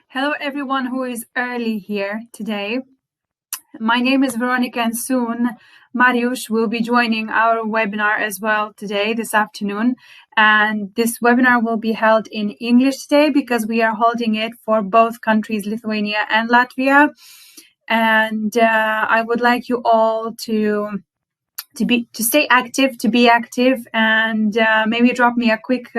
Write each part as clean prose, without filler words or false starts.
Hello, everyone who is early here today. My name is Veronika, and soon Mariusz will be joining our webinar as well today, this afternoon. And this webinar will be held in English today because we are holding it for both countries, Lithuania and Latvia. And I would like you all to stay active, to be active, and maybe drop me a quick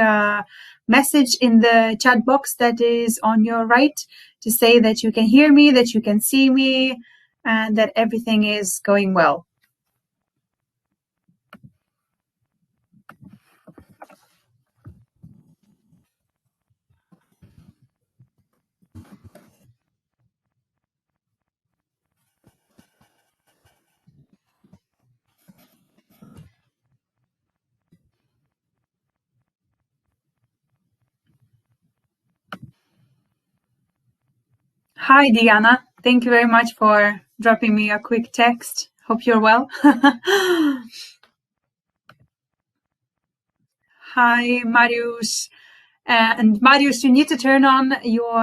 message in the chat box that is on your right to say that you can hear me, that you can see me, and that everything is going well. Hi, Diana. Thank you very much for dropping me a quick text. Hope you're well. Hi, Mariusz. And Mariusz, you need to turn on your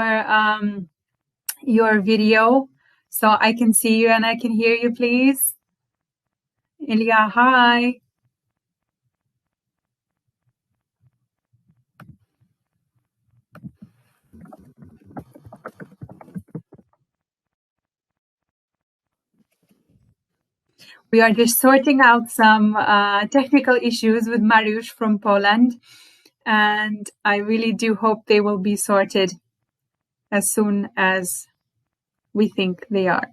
video so I can see you and I can hear you, please. Ilya, hi. We are just sorting out some technical issues with Mariusz from Poland, and I really do hope they will be sorted as soon as we think they are.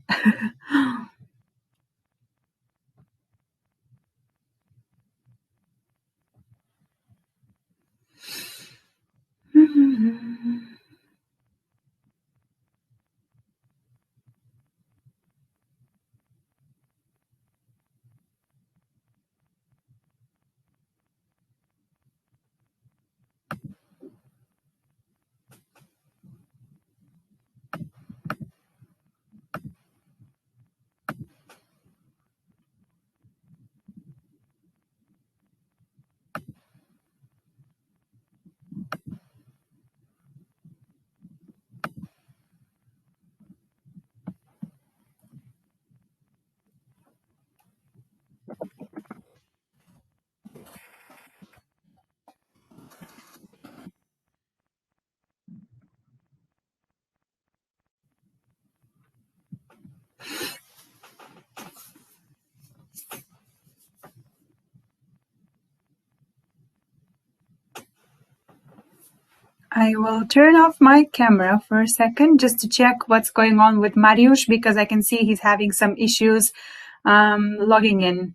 I will turn off my camera for a second just to check what's going on with Mariusz because I can see he's having some issues logging in.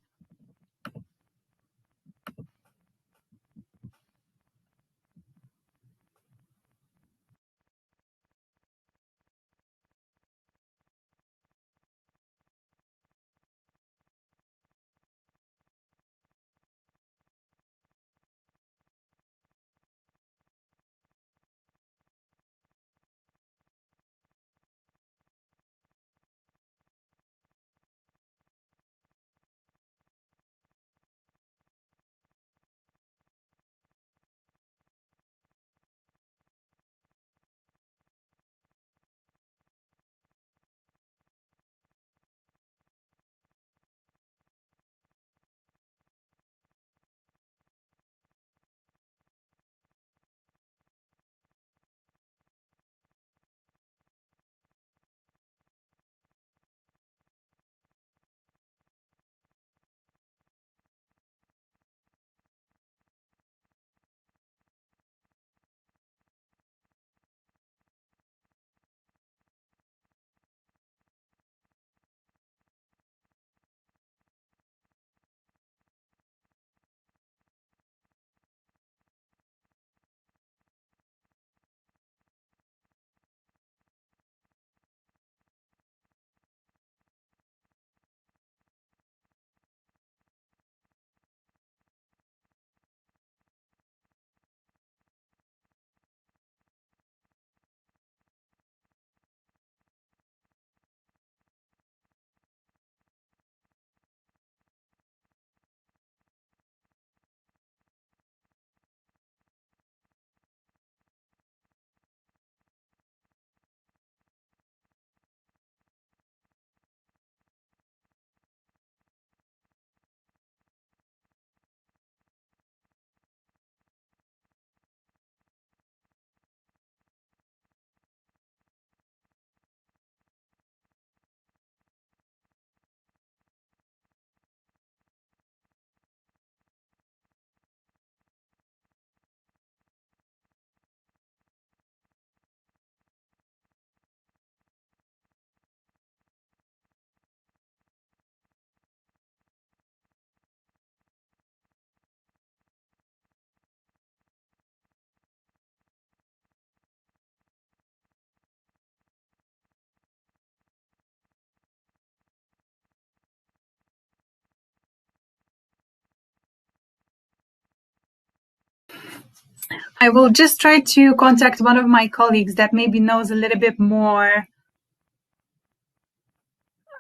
I will just try to contact one of my colleagues that maybe knows a little bit more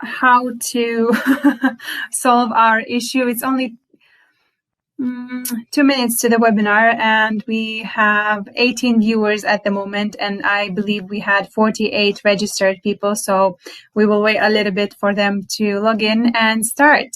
how to solve our issue. It's only 2 minutes to the webinar, and we have 18 viewers at the moment, and I believe we had 48 registered people, so we will wait a little bit for them to log in and start.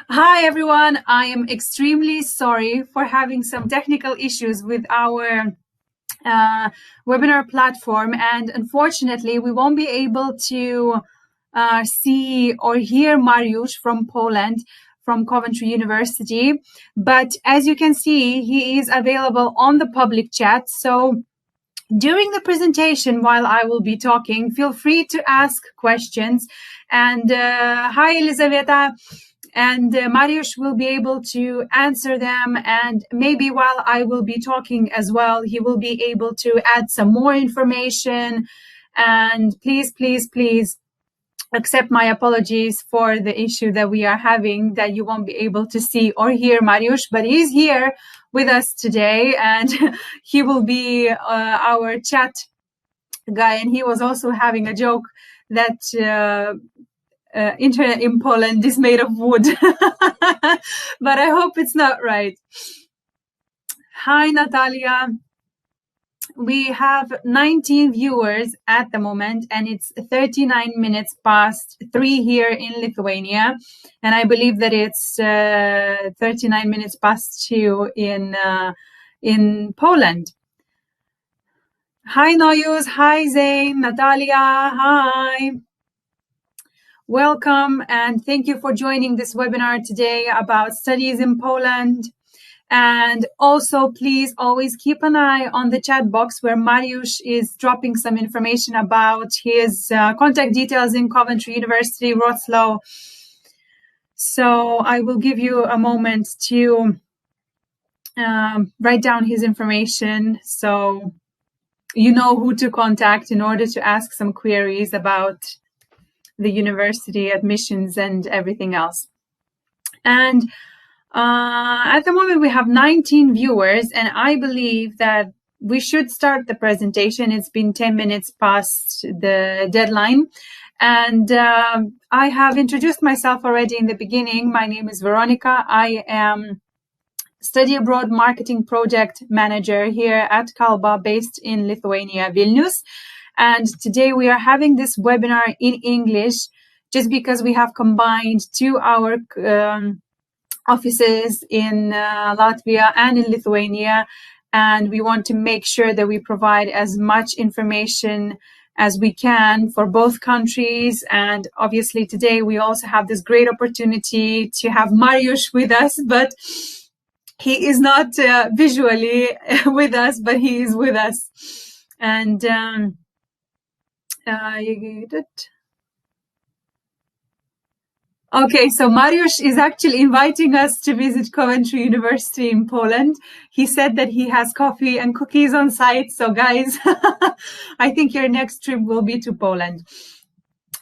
Hi, everyone. I am extremely sorry for having some technical issues with our webinar platform. And unfortunately, we won't be able to see or hear Mariusz from Poland, from Coventry University. But as you can see, he is available on the public chat. So during the presentation, while I will be talking, feel free to ask questions. And hi, Elizaveta. And Mariusz will be able to answer them. And maybe while I will be talking as well, he will be able to add some more information. And please, please, please accept my apologies for the issue that we are having, that you won't be able to see or hear Mariusz, but he's here with us today, and he will be our chat guy. And he was also having a joke that internet in Poland is made of wood, but I hope it's not right. Hi, Natalia. We have 19 viewers at the moment, and it's 39 minutes past 3 here in Lithuania. And I believe that it's 39 minutes past 2 in Poland. Hi, Noyuz. Hi, Zain. Natalia. Hi. Welcome, and thank you for joining this webinar today about studies in Poland. And also, please always keep an eye on the chat box where Mariusz is dropping some information about his contact details in Coventry University, Wrocław. So I will give you a moment to write down his information so you know who to contact in order to ask some queries about the university admissions and everything else. And at the moment we have 19 viewers, and I believe that we should start the presentation. It's been 10 minutes past the deadline. And I have introduced myself already in the beginning. My name is Veronika. I am Study Abroad Marketing Project Manager here at Kalba, based in Lithuania, Vilnius. And today we are having this webinar in English just because we have combined 2 our offices in Latvia and in Lithuania. And we want to make sure that we provide as much information as we can for both countries. And obviously today we also have this great opportunity to have Mariusz with us, but he is not visually with us, but he is with us. And okay, so Mariusz is actually inviting us to visit Coventry University in Poland. He said that he has coffee and cookies on site. So guys, I think your next trip will be to Poland.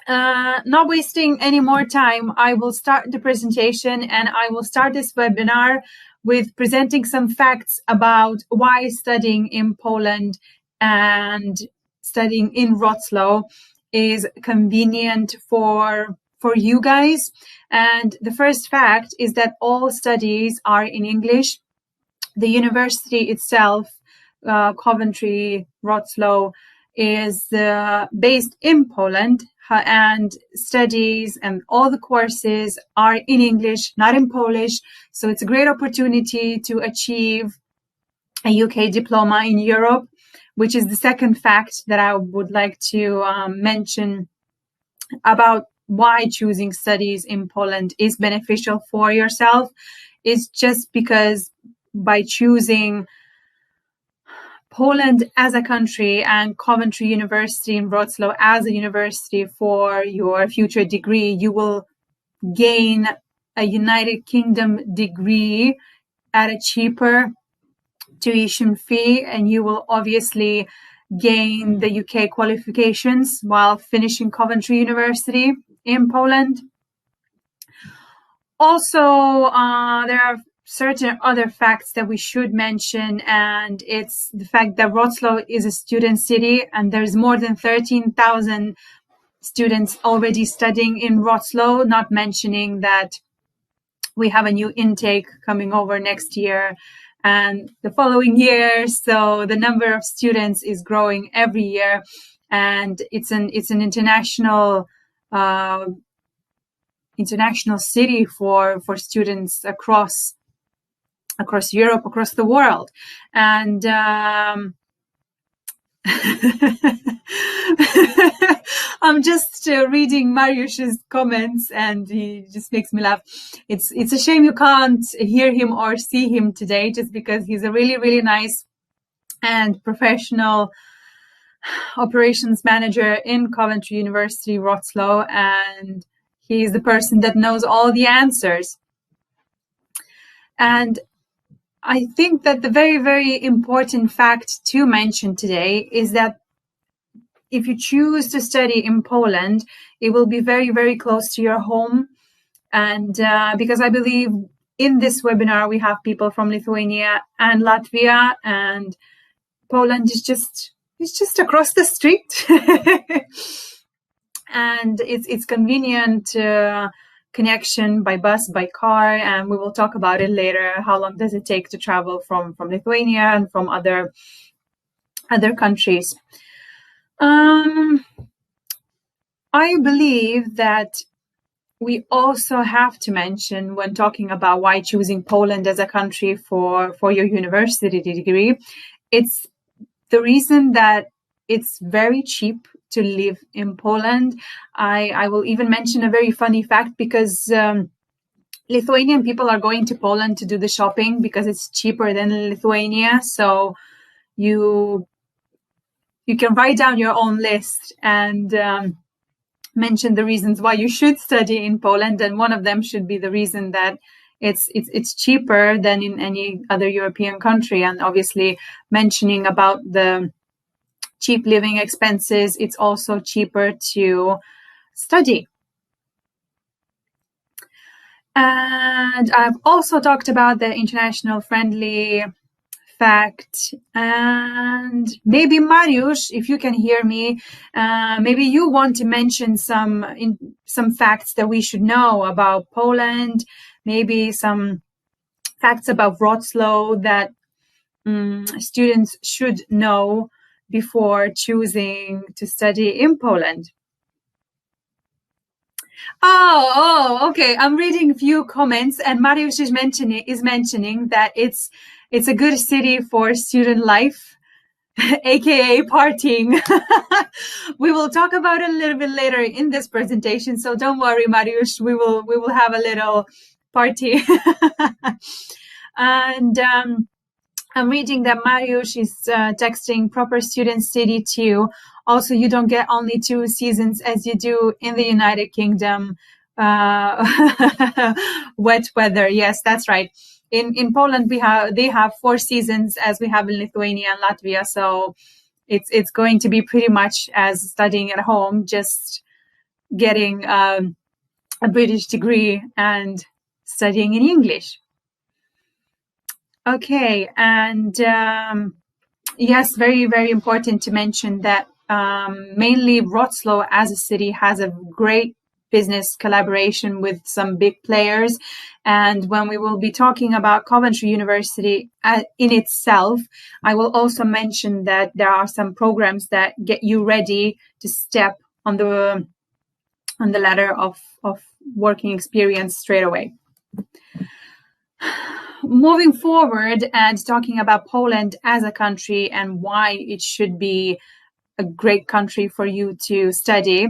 Not wasting any more time, I will start the presentation, and I will start this webinar with presenting some facts about why studying in Poland and studying in Wrocław is convenient for you guys. And the first fact is that all studies are in English. The university itself, Coventry, Wrocław, is based in Poland, and studies and all the courses are in English, not in Polish. So it's a great opportunity to achieve a UK diploma in Europe, which is the second fact that I would like to mention about why choosing studies in Poland is beneficial for yourself. Is just because by choosing Poland as a country and Coventry University in Wrocław as a university for your future degree, you will gain a United Kingdom degree at a cheaper tuition fee, and you will obviously gain the UK qualifications while finishing Coventry University in Poland. Also, there are certain other facts that we should mention, and it's the fact that Wrocław is a student city, and there's more than 13,000 students already studying in Wrocław, not mentioning that we have a new intake coming over next year and the following year. So the number of students is growing every year, and it's an international international city for students across Europe, across the world. And I'm just reading Mariusz's comments, and he just makes me laugh. It's a shame you can't hear him or see him today, just because he's a really, really nice and professional operations manager in Coventry University, Wrocław, and he's the person that knows all the answers. And I think that the very, very important fact to mention today is that if you choose to study in Poland, it will be very, very close to your home. And because I believe in this webinar, we have people from Lithuania and Latvia, and Poland is just across the street. And it's convenient connection by bus, by car, and we will talk about it later. How long does it take to travel from Lithuania and from other countries? I believe that we also have to mention, when talking about why choosing Poland as a country for your university degree, it's the reason that it's very cheap to live in Poland. I will even mention a very funny fact, because Lithuanian people are going to Poland to do the shopping because it's cheaper than Lithuania. So you can write down your own list and mention the reasons why you should study in Poland, and one of them should be the reason that it's cheaper than in any other European country. And obviously, mentioning about the cheap living expenses, it's also cheaper to study. And I've also talked about the international friendly fact. And maybe Mariusz, if you can hear me, maybe you want to mention some facts that we should know about Poland, maybe some facts about Wrocław that students should know before choosing to study in Poland. Oh, okay. I'm reading a few comments, and Mariusz is mentioning that it's a good city for student life, aka partying. We will talk about it a little bit later in this presentation, so don't worry, Mariusz. We will have a little party. And I'm reading that Mariusz is texting proper student city too. Also, you don't get only 2 seasons as you do in the United Kingdom. Wet weather. Yes, that's right. In Poland, they have 4 seasons as we have in Lithuania and Latvia. So it's going to be pretty much as studying at home, just getting a British degree and studying in English. Okay, and yes, very, very important to mention that mainly Wrocław as a city has a great business collaboration with some big players. And when we will be talking about Coventry University in itself, I will also mention that there are some programs that get you ready to step on the ladder of working experience straight away. Moving forward and talking about Poland as a country and why it should be a great country for you to study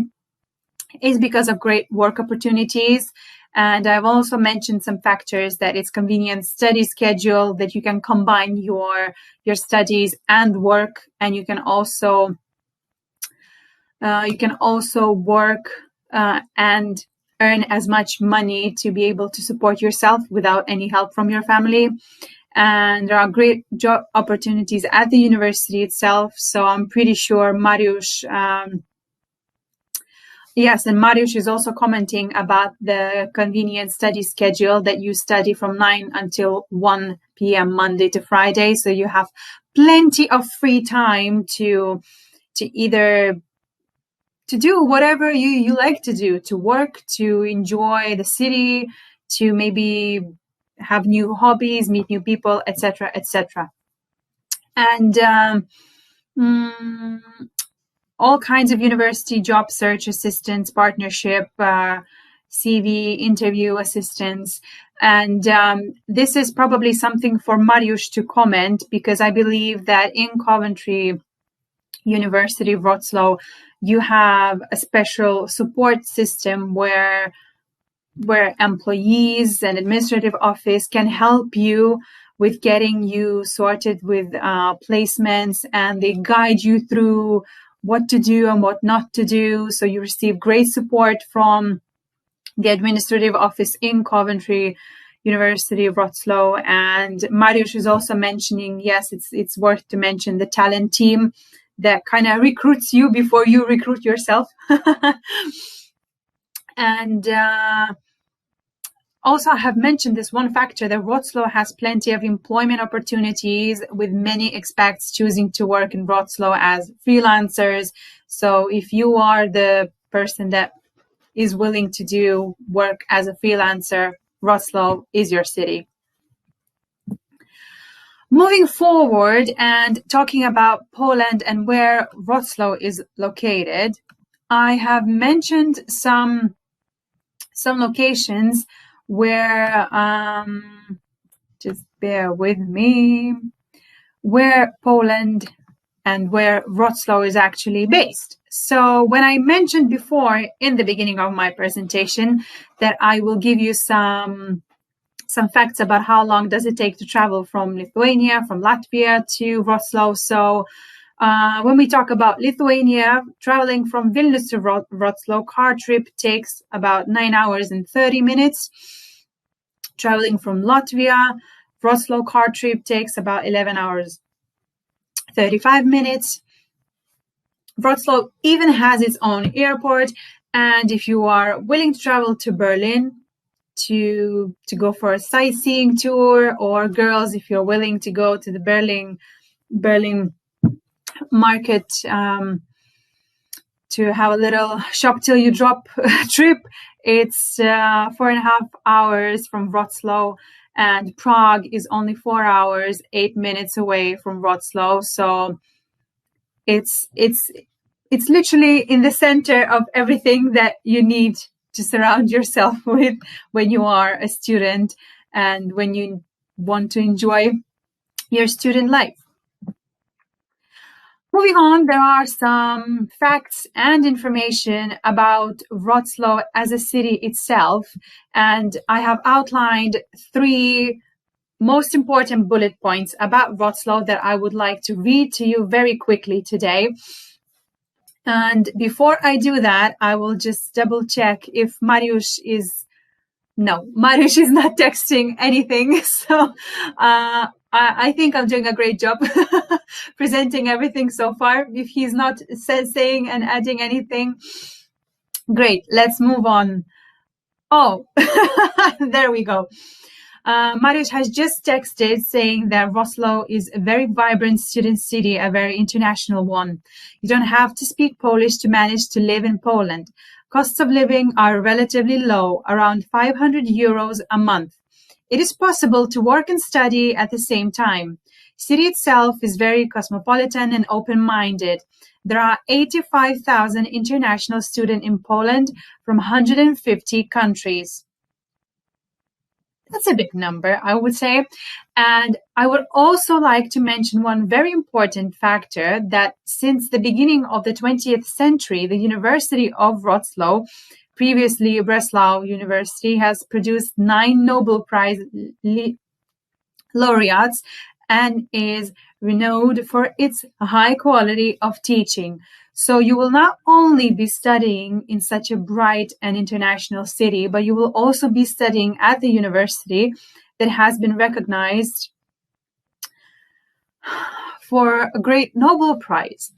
is because of great work opportunities. And I've also mentioned some factors, that it's convenient study schedule, that you can combine your studies and work, and you can also work and earn as much money to be able to support yourself without any help from your family. And there are great job opportunities at the university itself. So I'm pretty sure Mariusz, yes, and Mariusz is also commenting about the convenient study schedule, that you study from 9 until 1 p.m. Monday to Friday. So you have plenty of free time to either to do whatever you like to do, to work, to enjoy the city, to maybe have new hobbies, meet new people, etc., etc. And all kinds of university job search assistance, partnership, CV interview assistance. And this is probably something for Mariusz to comment, because I believe that in Coventry University, Wrocław, you have a special support system where employees and administrative office can help you with getting you sorted with placements, and they guide you through what to do and what not to do. So you receive great support from the administrative office in Coventry University, Wrocław. And Mariusz is also mentioning, yes, it's worth to mention the talent team that kind of recruits you before you recruit yourself. And also, I have mentioned this one factor, that Wrocław has plenty of employment opportunities, with many expats choosing to work in Wrocław as freelancers. So if you are the person that is willing to do work as a freelancer, Wrocław is your city. Moving forward and talking about Poland and where Wrocław is located, I have mentioned some locations where, just bear with me, where Poland and where Wrocław is actually based. So when I mentioned before in the beginning of my presentation that I will give you some facts about how long does it take to travel from Lithuania, from Latvia to Wrocław. So when we talk about Lithuania, traveling from Vilnius to Wrocław, car trip takes about 9 hours and 30 minutes. Traveling from Latvia, Wrocław car trip takes about 11 hours, 35 minutes. Wrocław even has its own airport. And if you are willing to travel to Berlin to go for a sightseeing tour, or girls, if you're willing to go to the Berlin market to have a little shop till you drop trip, it's 4.5 hours from Wrocław, and Prague is only 4 hours, 8 minutes away from Wrocław. So it's literally in the center of everything that you need to surround yourself with when you are a student and when you want to enjoy your student life. Moving on, there are some facts and information about Wrocław as a city itself, and I have outlined 3 most important bullet points about Wrocław that I would like to read to you very quickly today. And before I do that, I will just double check if Mariusz is... No, Mariusz is not texting anything. So I think I'm doing a great job presenting everything so far. If he's not saying and adding anything, great, let's move on. Oh, there we go. Mariusz has just texted saying that Wrocław is a very vibrant student city, a very international one. You don't have to speak Polish to manage to live in Poland. Costs of living are relatively low, around 500 euros a month. It is possible to work and study at the same time. City itself is very cosmopolitan and open-minded. There are 85,000 international students in Poland from 150 countries. That's a big number, I would say. And I would also like to mention one very important factor, that since the beginning of the 20th century, the University of Wrocław, previously Breslau University, has produced 9 Nobel Prize laureates and is renowned for its high quality of teaching. So you will not only be studying in such a bright and international city, but you will also be studying at the university that has been recognized for a great Nobel Prize.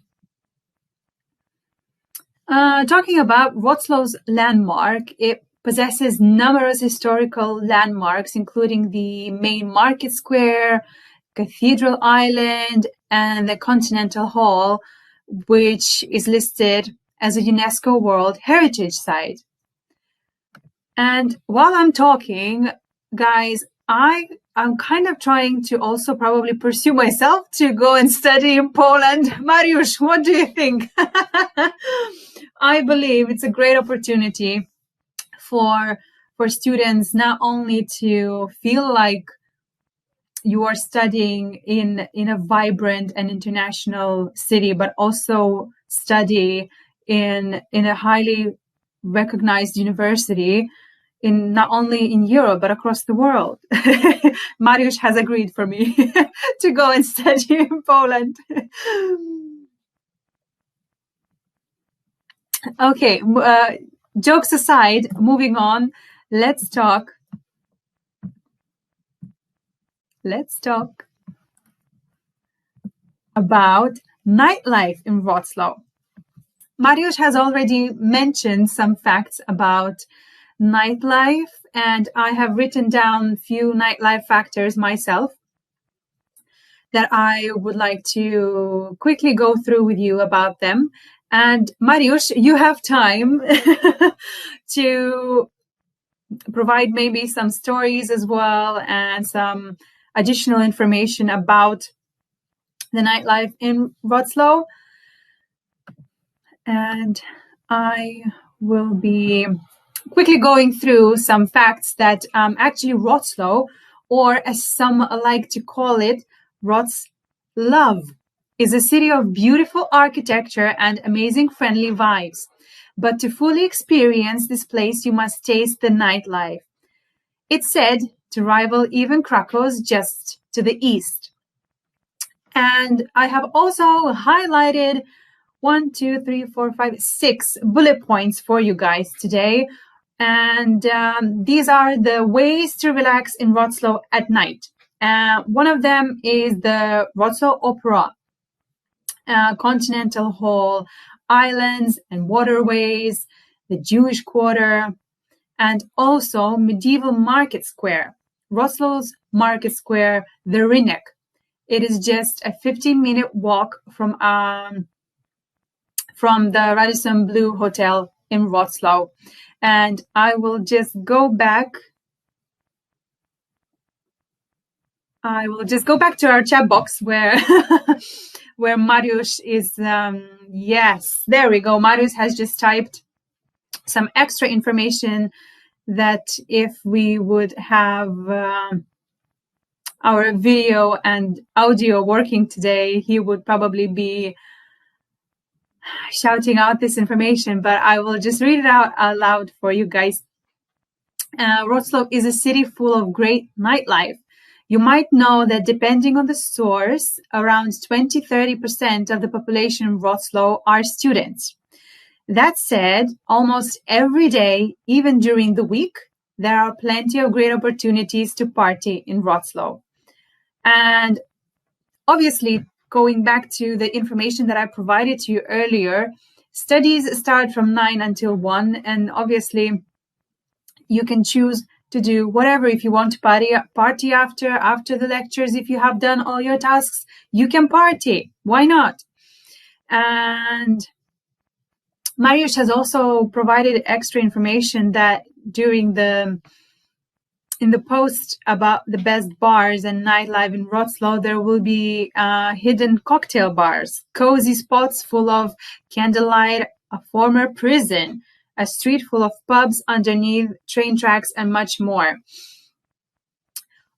Talking about Wrocław's landmark, it possesses numerous historical landmarks, including the main market square, Cathedral Island, and the Continental Hall, which is listed as a UNESCO World Heritage Site. And while I'm talking, guys, I'm kind of trying to also probably pursue myself to go and study in Poland. Mariusz, what do you think? I believe it's a great opportunity for students not only to feel like you are studying in a vibrant and international city, but also study in a highly recognized university in not only in Europe but across the world. Mariusz has agreed for me to go and study in Poland. Okay, jokes aside, moving on, let's talk about nightlife in Wrocław. Mariusz has already mentioned some facts about nightlife, and I have written down a few nightlife factors myself that I would like to quickly go through with you about them. And Mariusz, you have time to provide maybe some stories as well and some additional information about the nightlife in Wrocław. And I will be quickly going through some facts that actually Wrocław, or as some like to call it, Wrocław, is a city of beautiful architecture and amazing friendly vibes. But to fully experience this place, you must taste the nightlife. It's said to rival even Krakow's just to the east. And I have also highlighted 6 bullet points for you guys today. And these are the ways to relax in Wrocław at night. One of them is the Wrocław Opera, Continental Hall, islands and waterways, the Jewish Quarter, and also medieval market square, Wrocław's market square, the Rynek. It is just a 15-minute walk from the Radisson Blu Hotel in Wrocław. And I will just go back. To our chat box where where Mariusz is. Yes, there we go. Mariusz has just typed some extra information that if we would have our video and audio working today, he would probably be shouting out this information, but I will just read it out loud for you guys. Wrocław is a city full of great nightlife. You might know that depending on the source, around 20-30% of the population in Wrocław are students. That said, almost every day, even during the week, there are plenty of great opportunities to party in Wrocław. And obviously, going back to the information that I provided to you earlier, studies start from 9 until 1, and obviously you can choose to do whatever. If you want to party after the lectures, if you have done all your tasks, you can party. Why not? And Mariusz has also provided extra information that in the post about the best bars and nightlife in Wrocław, there will be hidden cocktail bars, cozy spots full of candlelight, a former prison, a street full of pubs underneath train tracks, and much more.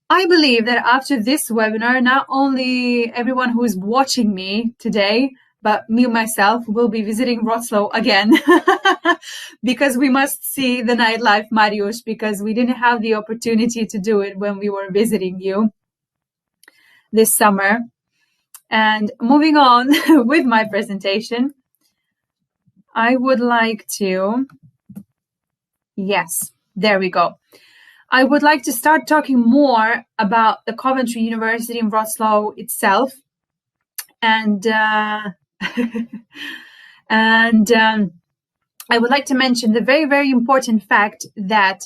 I believe that after this webinar, not only everyone who is watching me today, but me myself will be visiting Wrocław again because we must see the nightlife, Mariusz, because we didn't have the opportunity to do it when we were visiting you this summer. And moving on with my presentation, I would like to, yes, there we go. I would like to start talking more about the Coventry University in Wrocław itself. And I would like to mention the very, very important fact that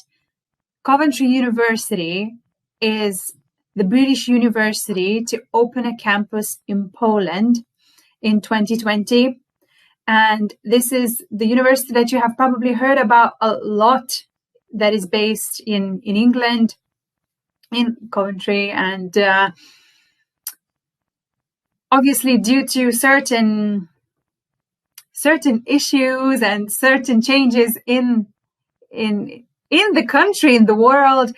Coventry University is the British university to open a campus in Poland in 2020. And this is the university that you have probably heard about a lot, that is based in England, in Coventry. And obviously, due to certain issues and certain changes in in the country, in the world,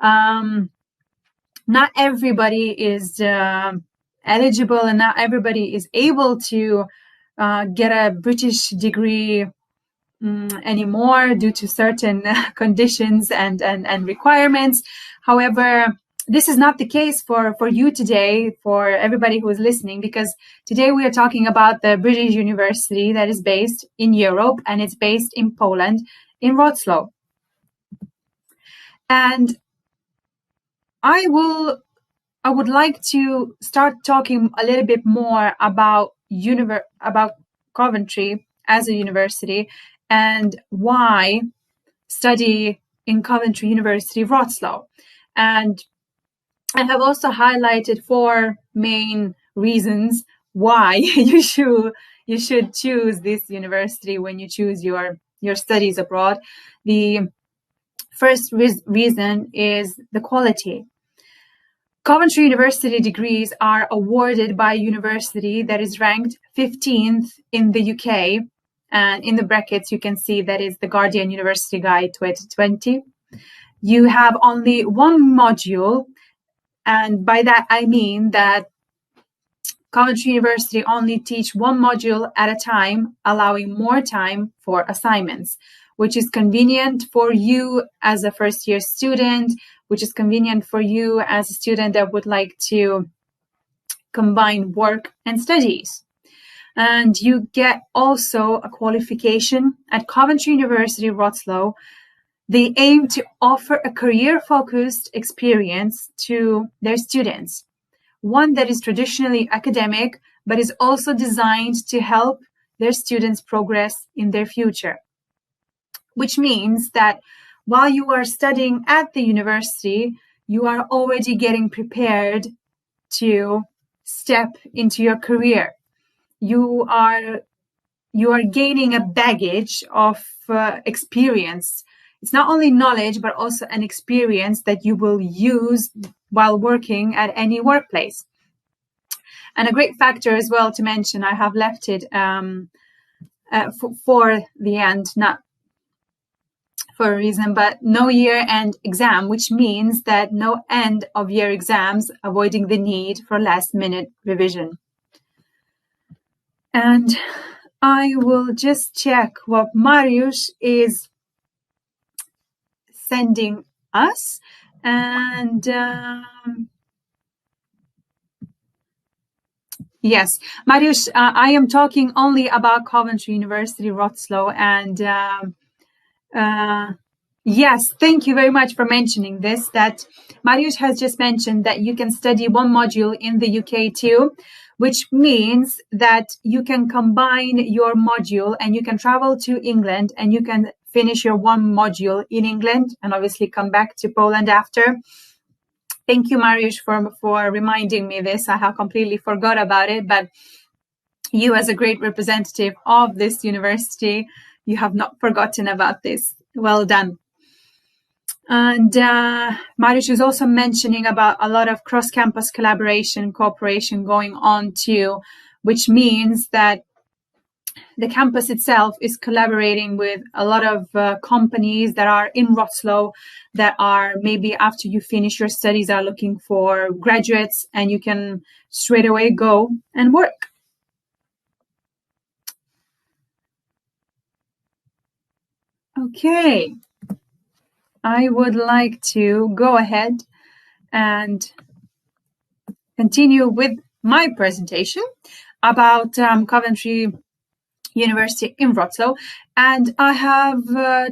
not everybody is eligible and not everybody is able to get a British degree anymore due to certain conditions and requirements. However, this is not the case for you today, for everybody who is listening, because today we are talking about the British university that is based in Europe, and it's based in Poland, in Wrocław. And I would like to start talking a little bit more about Coventry as a university and why study in Coventry University, Wrocław. And I have also highlighted 4 main reasons why you should choose this university when you choose your studies abroad. The first reason is the quality. Coventry University degrees are awarded by a university that is ranked 15th in the UK. And in the brackets, you can see that is the Guardian University Guide 2020. You have only 1 module. And by that, I mean that Coventry University only teach 1 module at a time, allowing more time for assignments, which is convenient for you as a first-year student, which is convenient for you as a student that would like to combine work and studies. And you get also a qualification at Coventry University, Wrocław. They aim to offer a career-focused experience to their students, one that is traditionally academic, but is also designed to help their students progress in their future. Which means that while you are studying at the university, you are already getting prepared to step into your career. You are gaining a baggage of experience. It's not only knowledge, but also an experience that you will use while working at any workplace. And a great factor as well to mention, I have left it for the end, not for a reason, but no year-end exam, which means that no end of year exams, avoiding the need for last-minute revision. And I will just check what Mariusz is sending us. And yes, Mariusz, I am talking only about Coventry University, Wrocław. And yes, thank you very much for mentioning this, that Mariusz has just mentioned that you can study 1 module in the UK too, which means that you can combine your module and you can travel to England and you can finish your 1 module in England and obviously come back to Poland after. Thank you, Mariusz, for reminding me this. I have completely forgot about it, but you as a great representative of this university, you have not forgotten about this. Well done. And Mariusz is also mentioning about a lot of cross-campus collaboration, cooperation going on too, which means that the campus itself is collaborating with a lot of companies that are in Wrocław that are maybe after you finish your studies are looking for graduates, and you can straight away go and work. Okay, I would like to go ahead and continue with my presentation about Coventry University in Wrocław, and I have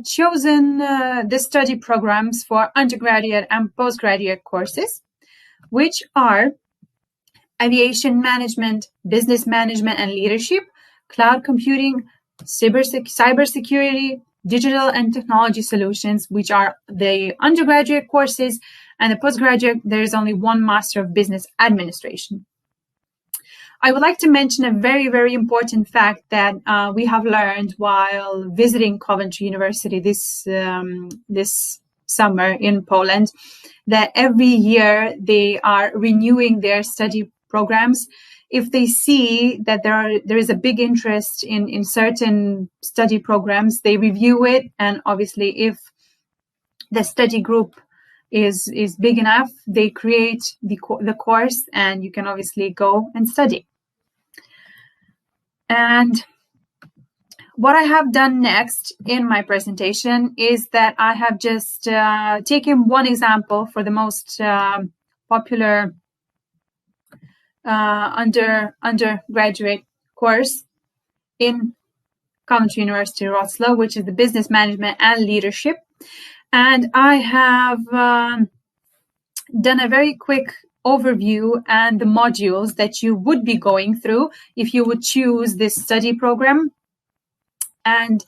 chosen the study programs for undergraduate and postgraduate courses, which are aviation management, business management and leadership, cloud computing, cybersecurity, digital and technology solutions, which are the undergraduate courses, and the postgraduate, there is only 1 Master of Business Administration. I would like to mention a very, very important fact that we have learned while visiting Coventry University this summer in Poland, that every year they are renewing their study programs. If they see that there is a big interest in certain study programs, they review it. And obviously, if the study group is big enough, they create the course, and you can obviously go and study. And what I have done next in my presentation is that I have just taken one example for the most popular undergraduate course in Coventry University, Wrocław, which is the Business Management and Leadership. And I have done a very quick overview and the modules that you would be going through if you would choose this study program. And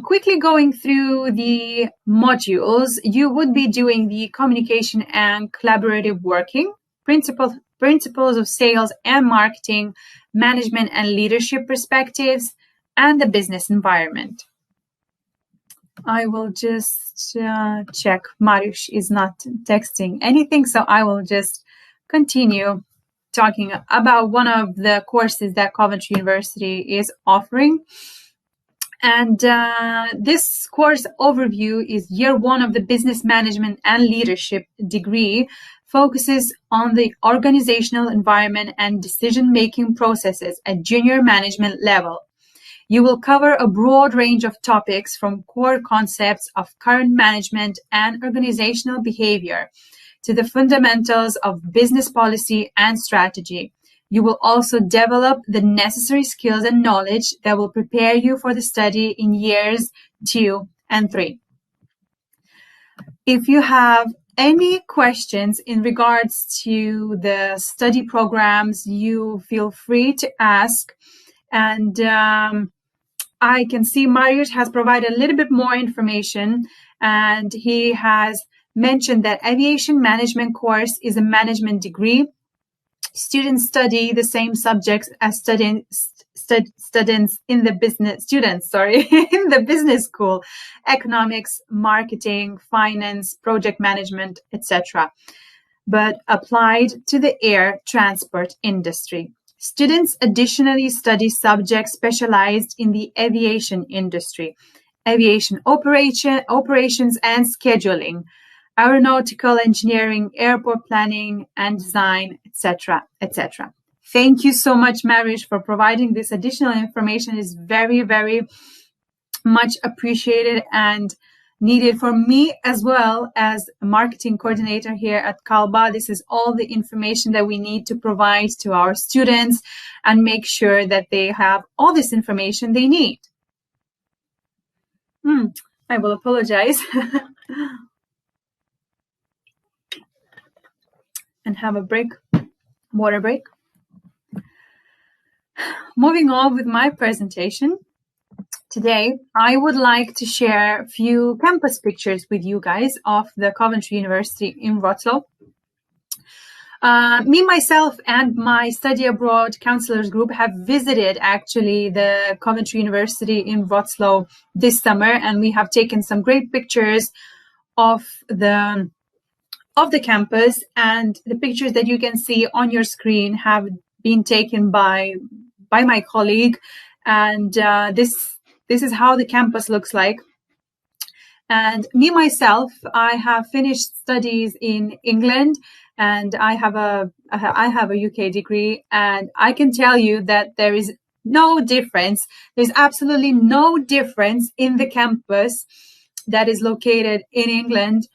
quickly going through the modules, you would be doing the communication and collaborative working, principles of sales and marketing, management and leadership perspectives, and the business environment. I will just check. Mariusz is not texting anything, so I will just continue talking about one of the courses that Coventry University is offering. And this course overview is year one of the Business Management and Leadership degree, focuses on the organizational environment and decision-making processes at junior management level. You will cover a broad range of topics from core concepts of current management and organizational behavior to the fundamentals of business policy and strategy. You will also develop the necessary skills and knowledge that will prepare you for the study in years 2 and 3. If you have any questions in regards to the study programs, you feel free to ask. And I can see Mariusz has provided a little bit more information, and he has mentioned that aviation management course is a management degree. Students study the same subjects as students in the in the business school: economics, marketing, finance, project management, etc., but applied to the air transport industry. Students additionally study subjects specialized in the aviation industry, aviation operations and scheduling, aeronautical engineering, airport planning and design, etc., etc. Thank you so much, Mariusz, for providing this additional information. It's very, very much appreciated and needed for me as well as a marketing coordinator here at Kalba. This is all the information that we need to provide to our students and make sure that they have all this information they need. I will apologize and have a break, water break. Moving on with my presentation. Today, I would like to share a few campus pictures with you guys of the Coventry University in Wrocław. Me, myself, and my study abroad counselors group have visited actually the Coventry University in Wrocław this summer, and we have taken some great pictures of the campus, and the pictures that you can see on your screen have been taken by my colleague, and this is how the campus looks like. And me, myself, I have finished studies in England, and I have a UK degree, and I can tell you that there is no difference. There's absolutely no difference in the campus that is located in England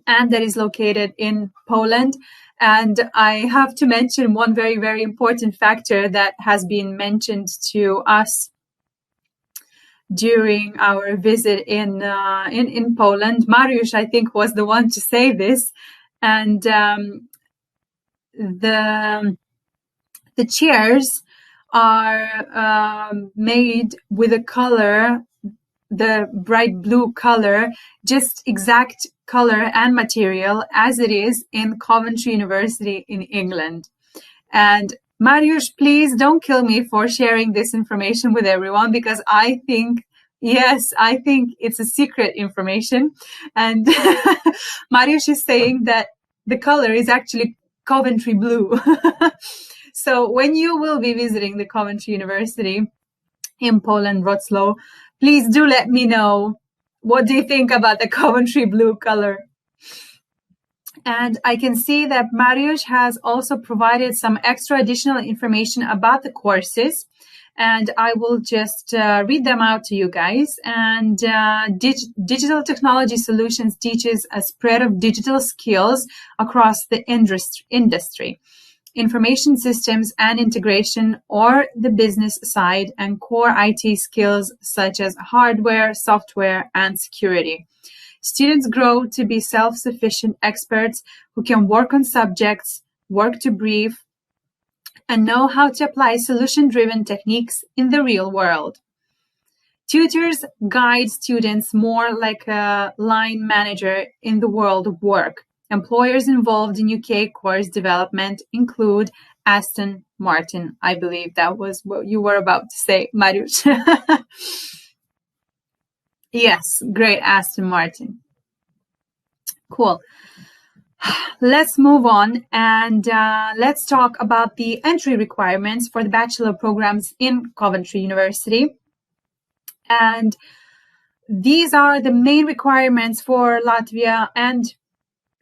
and that is located in Poland. And I have to mention one very, very important factor that has been mentioned to us during our visit in Poland. Mariusz, I think, was the one to say this, and the chairs are made with a color, the bright blue color, just exact color and material as it is in Coventry University in England. And Mariusz, please don't kill me for sharing this information with everyone, because I think it's a secret information. And Mariusz is saying that the color is actually Coventry blue. So when you will be visiting the Coventry University in Poland, Wrocław, please do let me know what do you think about the Coventry blue color? And I can see that Mariusz has also provided some extra additional information about the courses, and I will just read them out to you guys. And Digital Technology Solutions teaches a spread of digital skills across the industry, information systems and integration, or the business side, and core IT skills such as hardware, software, and security. Students grow to be self-sufficient experts who can work on subjects, work to brief, and know how to apply solution-driven techniques in the real world. Tutors guide students more like a line manager in the world of work. Employers involved in UK course development include Aston Martin. I believe that was what you were about to say, Mariusz. Yes, great, Aston Martin. Cool. Let's move on and let's talk about the entry requirements for the bachelor programs in Coventry University. And these are the main requirements for Latvia and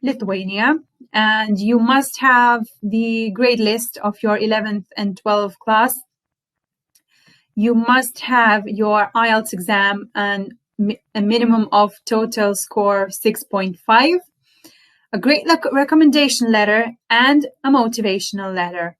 Lithuania. And you must have the grade list of your 11th and 12th class. You must have your IELTS exam and a minimum of total score 6.5, a great recommendation letter, and a motivational letter.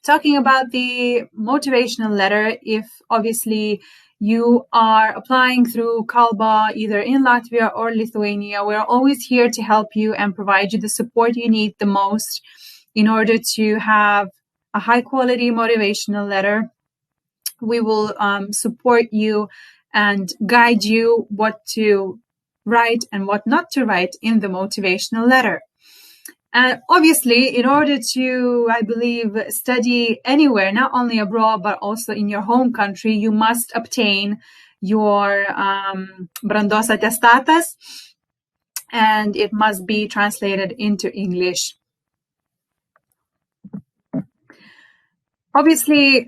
Talking about the motivational letter, if obviously you are applying through Kalba, either in Latvia or Lithuania, we're always here to help you and provide you the support you need the most in order to have a high quality motivational letter. We will support you and guide you what to write and what not to write in the motivational letter. And obviously, in order to, I believe, study anywhere, not only abroad, but also in your home country, you must obtain your brandos atestatas, and it must be translated into English. Obviously,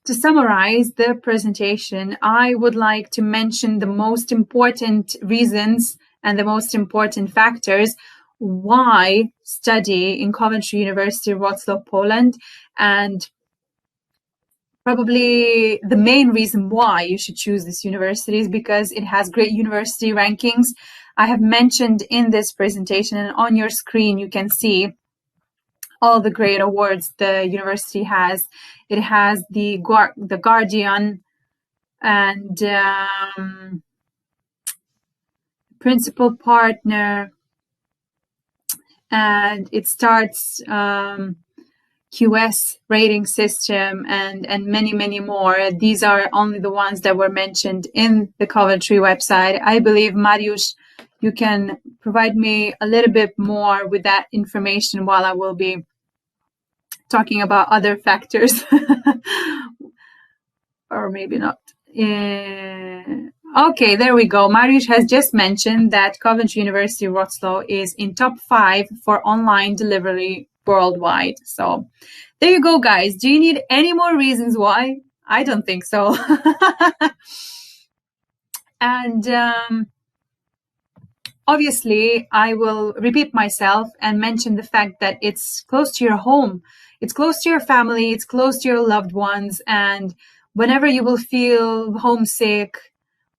to summarize the presentation, I would like to mention the most important reasons and the most important factors why study in Coventry University, Wrocław, Poland, and probably the main reason why you should choose this university is because it has great university rankings. I have mentioned in this presentation, and on your screen you can see all the great awards the university has. It has the Guardian and Principal Partner, and it starts QS rating system and many, many more. These are only the ones that were mentioned in the Coventry website. I believe, Mariusz, you can provide me a little bit more with that information while I will be talking about other factors. Or maybe not. Okay, there we go. Mariusz has just mentioned that Coventry University Wrocław is in top 5 for online delivery worldwide. So there you go, guys. Do you need any more reasons why? I don't think so. And obviously, I will repeat myself and mention the fact that it's close to your home. It's close to your family. It's close to your loved ones. And whenever you will feel homesick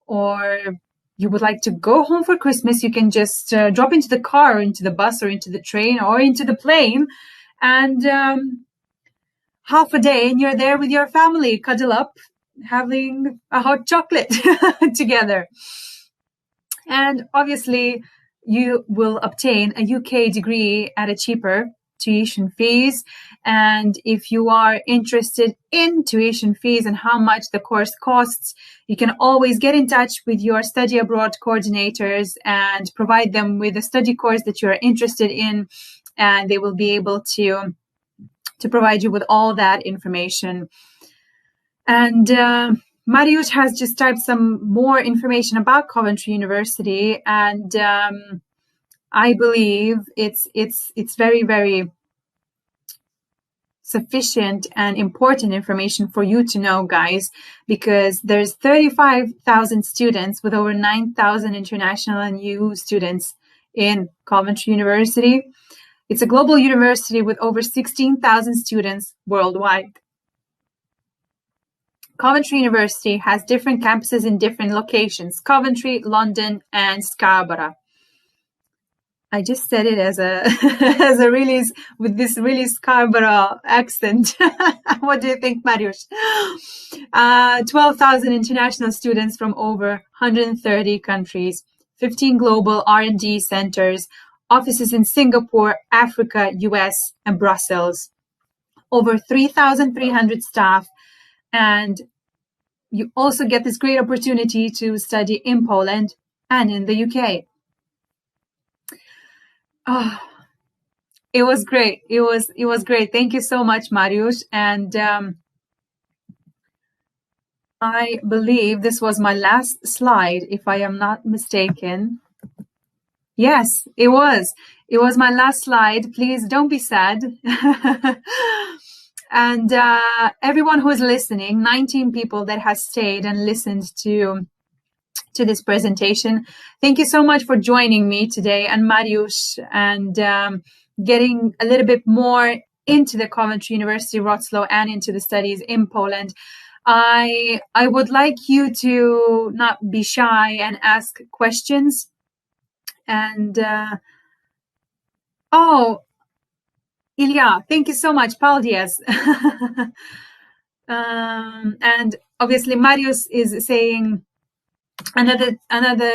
or you would like to go home for Christmas, you can just drop into the car or into the bus or into the train or into the plane and half a day and you're there with your family, cuddle up, having a hot chocolate together. And obviously, you will obtain a UK degree at a cheaper tuition fees. And if you are interested in tuition fees and how much the course costs, you can always get in touch with your study abroad coordinators and provide them with a study course that you are interested in, and they will be able to provide you with all that information. And Mariusz has just typed some more information about Coventry University, and I believe it's very, very sufficient and important information for you to know, guys, because there's 35,000 students with over 9,000 international and EU students in Coventry University. It's a global university with over 16,000 students worldwide. Coventry University has different campuses in different locations: Coventry, London, and Scarborough. I just said it as a with this really Scarborough accent. What do you think, Mariusz? 12,000 international students from over 130 countries, 15 global R&D centers, offices in Singapore, Africa, US, and Brussels, over 3,300 staff, and you also get this great opportunity to study in Poland and in the UK. Oh, it was great. It was great. Thank you so much, Mariusz. And I believe this was my last slide, if I am not mistaken. Yes, it was. It was my last slide. Please don't be sad. And everyone who is listening, 19 people that has stayed and listened to this presentation. Thank you so much for joining me today, and Mariusz, and getting a little bit more into the Coventry University Wrocław and into the studies in Poland. I would like you to not be shy and ask questions. And Ilya, thank you so much. Paldies. And obviously Mariusz is saying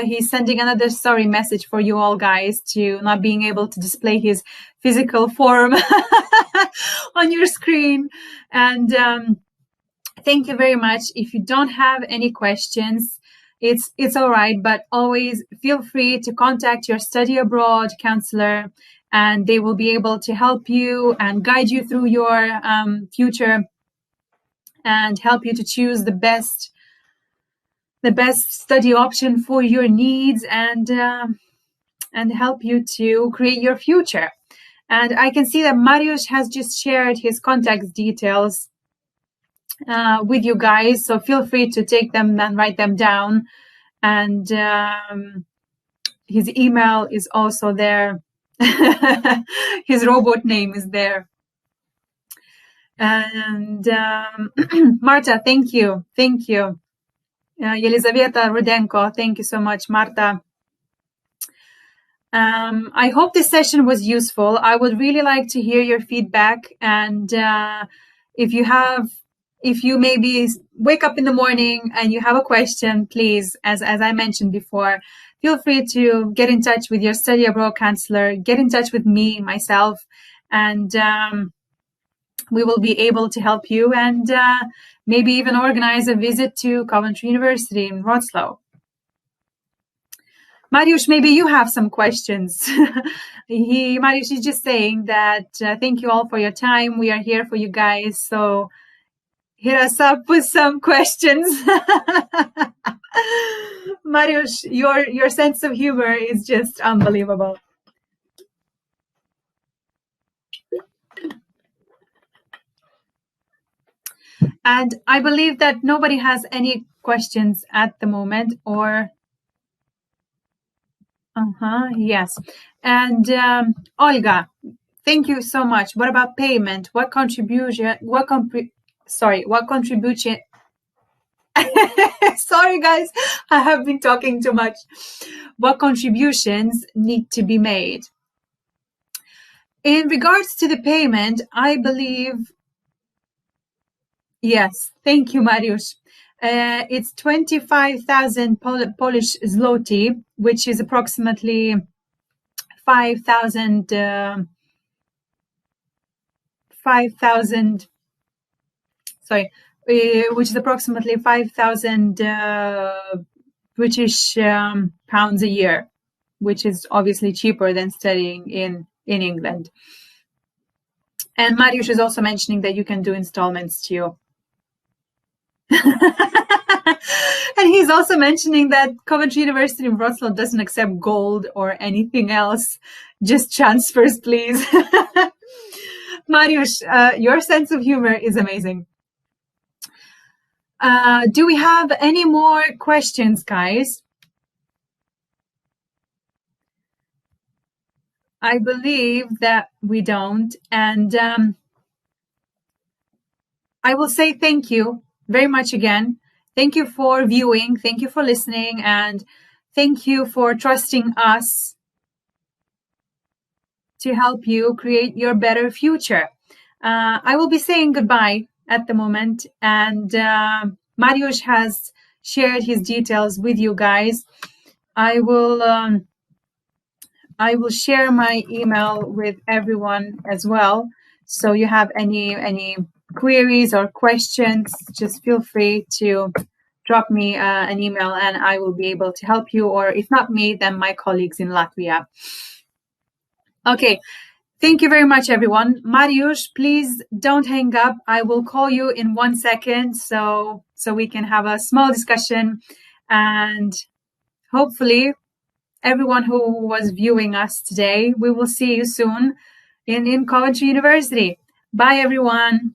he's sending another sorry message for you all, guys, to not being able to display his physical form on your screen. And thank you very much. If you don't have any questions, it's all right, but always feel free to contact your study abroad counselor, and they will be able to help you and guide you through your future and help you to choose the best study option for your needs, and help you to create your future. And I can see that Mariusz has just shared his contact details with you guys, so feel free to take them and write them down. And his email is also there. His robot name is there. And Marta, thank you. Yelizaveta Rudenko, thank you so much, Marta. I hope this session was useful. I would really like to hear your feedback, and if you maybe wake up in the morning and you have a question, please, as I mentioned before, feel free to get in touch with your study abroad counselor, get in touch with me, myself, and we will be able to help you, and maybe even organize a visit to Coventry University in Wrocław. Mariusz, maybe you have some questions. Mariusz is just saying that thank you all for your time. We are here for you guys, so hit us up with some questions. Mariusz, your sense of humor is just unbelievable. And I believe that nobody has any questions at the moment, or... yes. And Olga, thank you so much. What about payment? What contribution? Sorry, guys, I have been talking too much. What contributions need to be made? In regards to the payment, I believe... Yes, thank you, Mariusz. It's 25,000 Polish zloty, which is approximately 5,000 which is approximately 5,000 British pounds a year, which is obviously cheaper than studying in England. And Mariusz is also mentioning that you can do installments too. And he's also mentioning that Coventry University in Wrocław doesn't accept gold or anything else, just transfers, please. Mariusz, your sense of humor is amazing. Do we have any more questions, guys? I believe that we don't. And I will say thank you very much again. Thank you for viewing. Thank you for listening. And thank you for trusting us to help you create your better future. I will be saying goodbye at the moment. And Mariusz has shared his details with you guys. I will share my email with everyone as well. So you have any queries or questions, just feel free to drop me an email and I will be able to help you. Or if not me, then my colleagues in Latvia. Okay. Thank you very much, everyone. Mariusz, please don't hang up. I will call you in 1 second so we can have a small discussion. And hopefully, everyone who was viewing us today, we will see you soon in Coventry University. Bye, everyone.